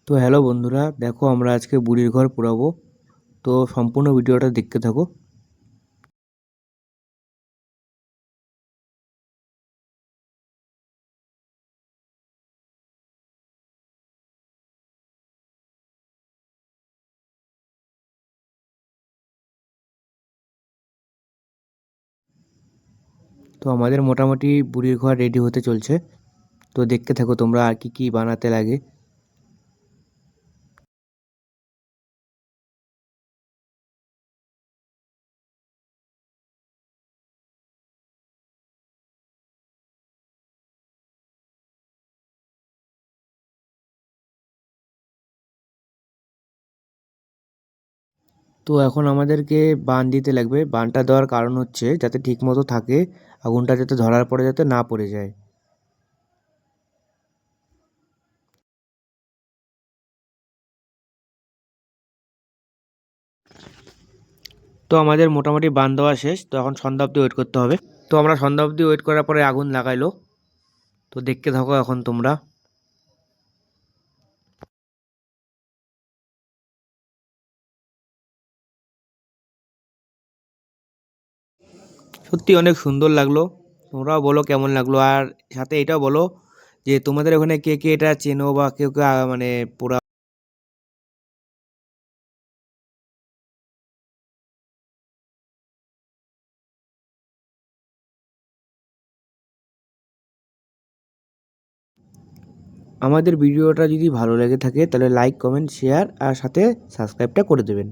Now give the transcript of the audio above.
তো হ্যালো বন্ধুরা, দেখো আমরা আজকে বুড়ির ঘর পোড়াবো। তো সম্পূর্ণ ভিডিওটা দেখতে থাকো। তো আমাদের মোটামুটি বুড়ির ঘর রেডি হতে চলছে। তো দেখতে থাকো তোমরা আর কি কি বানাতে লাগে। তো এখন আমাদেরকে বান দিতে লাগবে। বানটা দেওয়ার কারণ হচ্ছে যাতে ঠিক মতো থাকে, আগুনটা যাতে ধরার পরে যাতে না পড়ে যায়। তো আমাদের মোটামুটি বান দেওয়া শেষ। তো এখন সন্ধ্যা অবধি ওয়েট করতে হবে। তো আমরা সন্ধ্যা অবধি ওয়েট করার পরে আগুন লাগাইলো। তো দেখতে থাকো এখন তোমরা। সত্যি অনেক সুন্দর লাগলো। তোমরাও বলো কেমন লাগলো, আর সাথে এটাও বলো যে তোমাদের ওখানে কে কে এটা চেনো বা কেউ কেউ মানে পুরা। আমাদের ভিডিওটা যদি ভালো লেগে থাকে তাহলে লাইক, কমেন্ট, শেয়ার আর সাথে সাবস্ক্রাইবটা করে দেবেন।